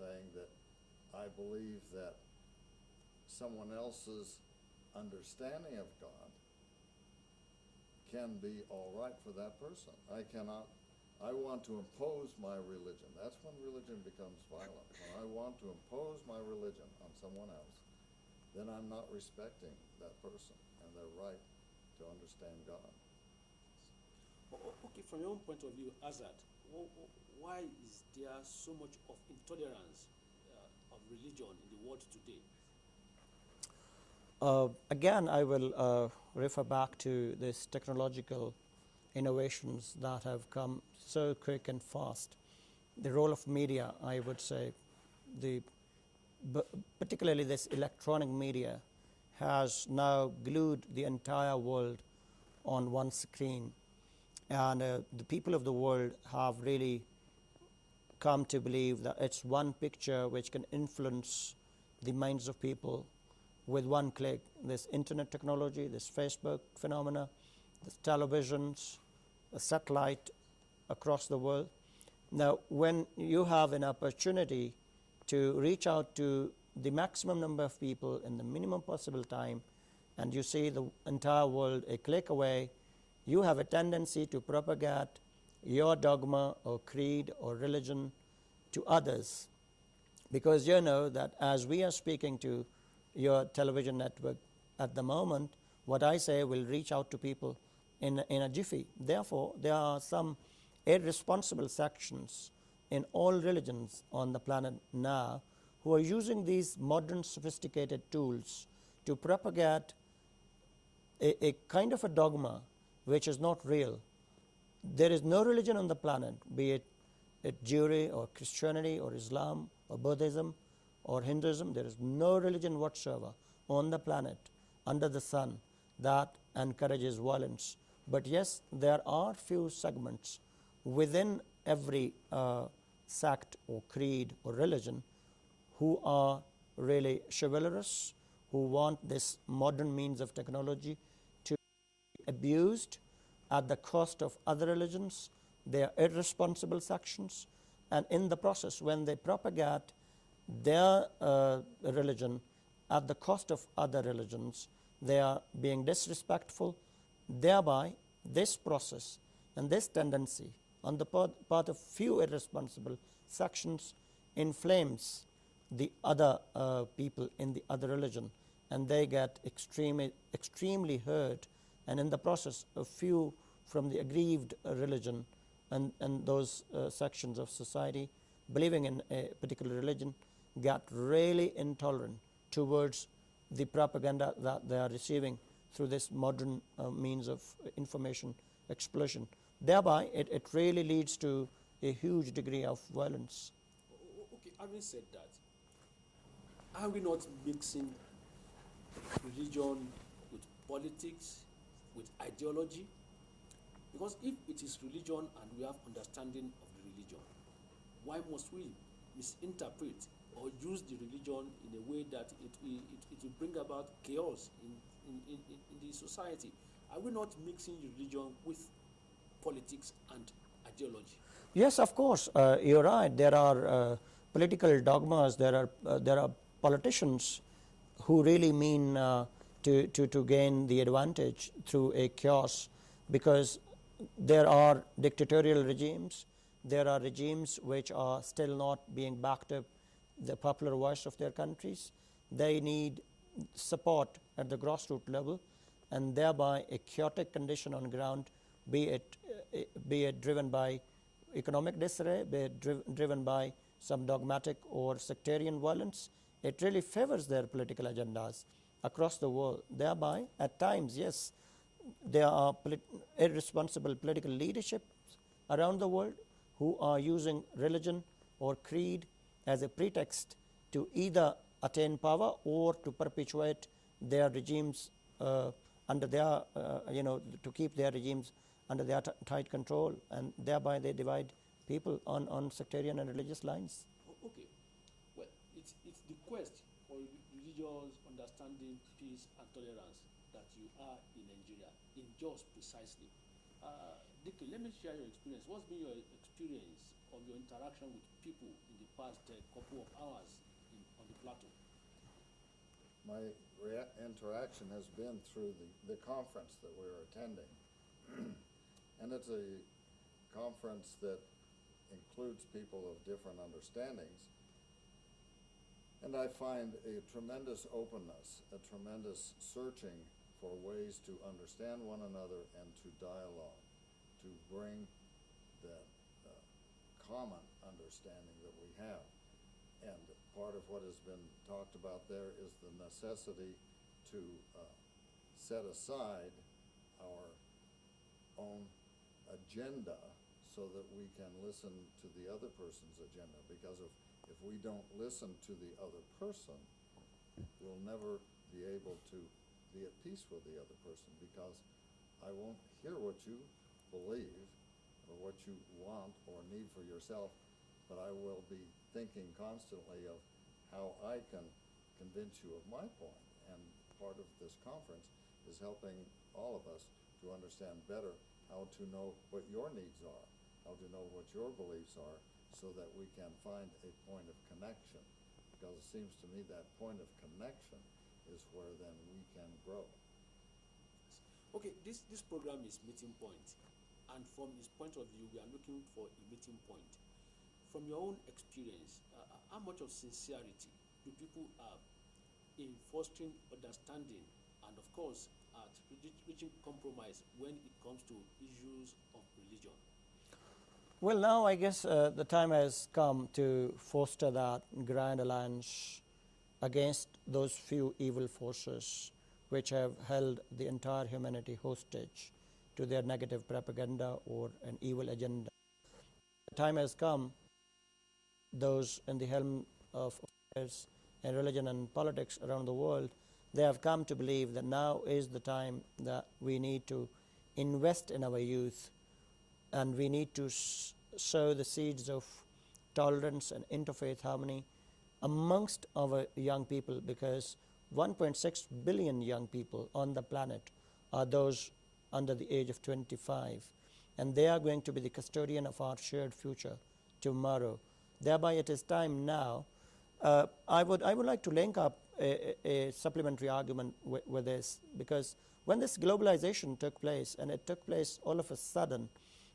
saying that I believe that someone else's understanding of God can be all right for that person. I want to impose my religion. That's when religion becomes violent. When I want to impose my religion on someone else, then I'm not respecting that person and their right to understand God. Okay, from your own point of view, Asad, why is there so much of intolerance of religion in the world today? Again, I will refer back to these technological innovations that have come so quick and fast. The role of media, I would say, particularly this electronic media, has now glued the entire world on one screen. And the people of the world have really come to believe that it's one picture which can influence the minds of people with one click. This internet technology, this Facebook phenomena, this televisions, a satellite across the world. Now, when you have an opportunity to reach out to the maximum number of people in the minimum possible time, and you see the entire world a click away, you have a tendency to propagate your dogma or creed or religion to others, because you know that as we are speaking to your television network at the moment, what I say will reach out to people in a jiffy. Therefore, there are some irresponsible sections in all religions on the planet now who are using these modern sophisticated tools to propagate a kind of a dogma which is not real. There is no religion on the planet, be it Jewry or Christianity or Islam or Buddhism or Hinduism. There is no religion whatsoever on the planet under the sun that encourages violence. But yes, there are few segments within every sect or creed or religion who are really chivalrous, who want this modern means of technology to be abused at the cost of other religions. They are irresponsible sections, and in the process, when they propagate their religion at the cost of other religions, they are being disrespectful. Thereby, this process and this tendency on the part of few irresponsible sections inflames the other people in the other religion, and they get extremely hurt, and in the process, a few from the aggrieved religion and those sections of society believing in a particular religion get really intolerant towards the propaganda that they are receiving through this modern means of information explosion. Thereby, it really leads to a huge degree of violence. Okay, having said that, are we not mixing religion with politics, with ideology? Because if it is religion and we have understanding of the religion, why must we misinterpret or use the religion in a way that it will bring about chaos in the society? Are we not mixing religion with politics and ideology? Yes, of course, you're right. There are political dogmas. There are politicians who really mean to gain the advantage through a chaos, because there are dictatorial regimes. There are regimes which are still not being backed up the popular voice of their countries. They need support at the grassroots level, and thereby a chaotic condition on ground, be it driven by economic disarray, be it driven by some dogmatic or sectarian violence. It really favors their political agendas across the world. Thereby, at times, yes, there are irresponsible political leadership around the world who are using religion or creed as a pretext to either attain power or to perpetuate their regimes under their, to keep their regimes under their tight control, and thereby they divide people on sectarian and religious lines. Okay, well, it's the quest for religious understanding, peace, and tolerance that you are in Nigeria, in just precisely. Dickie, let me share your experience. What's been your experience of your interaction with people in the past couple of hours on the plateau? My interaction has been through the conference that we're attending. And it's a conference that includes people of different understandings. And I find a tremendous openness, a tremendous searching for ways to understand one another and to dialogue, to bring that common understanding that we have. And part of what has been talked about there is the necessity to set aside our own agenda so that we can listen to the other person's agenda. Because if we don't listen to the other person, we'll never be able to be at peace with the other person, because I won't hear what you believe or what you want or need for yourself, but I will be thinking constantly of how I can convince you of my point. And part of this conference is helping all of us to understand better how to know what your needs are, how to know what your beliefs are, so that we can find a point of connection. Because it seems to me that point of connection is where then we can grow. Okay, this program is Meeting Point, and from his point of view, we are looking for a meeting point. From your own experience, how much of sincerity do people have in fostering understanding and, of course, reaching compromise when it comes to issues of religion? Well, now I guess the time has come to foster that grand alliance against those few evil forces which have held the entire humanity hostage to their negative propaganda or an evil agenda. The time has come, those in the helm of affairs in religion and politics around the world, they have come to believe that now is the time that we need to invest in our youth, and we need to sow the seeds of tolerance and interfaith harmony amongst our young people, because 1.6 billion young people on the planet are those under the age of 25, and they are going to be the custodian of our shared future tomorrow. Thereby, it is time now. I would like to link up a supplementary argument with this, because when this globalization took place, and it took place all of a sudden,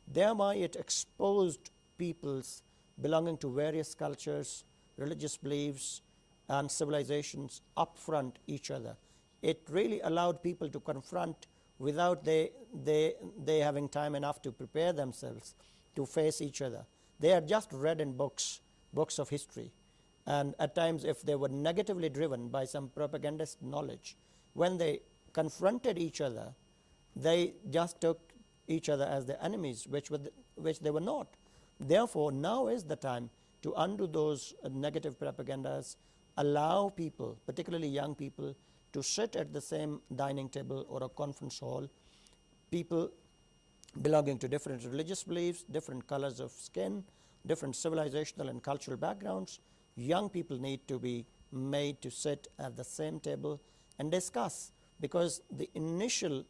thereby it exposed peoples belonging to various cultures, religious beliefs, and civilizations upfront each other. It really allowed people to confront without they having time enough to prepare themselves to face each other. They had just read in books of history, and at times if they were negatively driven by some propagandist knowledge, when they confronted each other, they just took each other as their enemies, which they were not. Therefore, now is the time to undo those negative propagandas, allow people, particularly young people, to sit at the same dining table or a conference hall, people belonging to different religious beliefs, different colors of skin, different civilizational and cultural backgrounds. Young people need to be made to sit at the same table and discuss, because the initial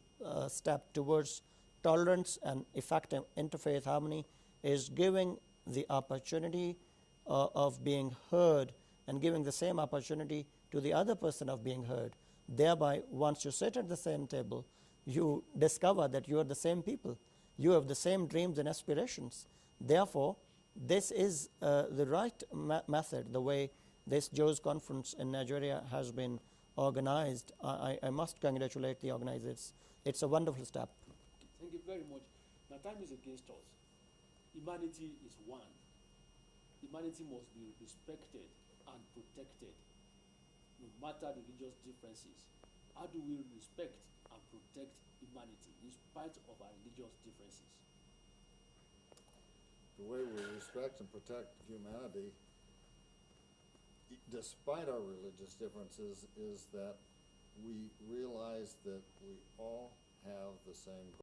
step towards tolerance and effective interfaith harmony is giving the opportunity of being heard, and giving the same opportunity to the other person of being heard. Thereby, once you sit at the same table, you discover that you are the same people. You have the same dreams and aspirations. Therefore, this is the right method, the way this JOES conference in Nigeria has been organized. I must congratulate the organizers. It's a wonderful step. Thank you very much. Now, time is against us. Humanity is one. Humanity must be respected and protected, no matter the religious differences. How do we respect and protect humanity in spite of our religious differences? The way we respect and protect humanity, despite our religious differences, is that we realize that we all have the same goal.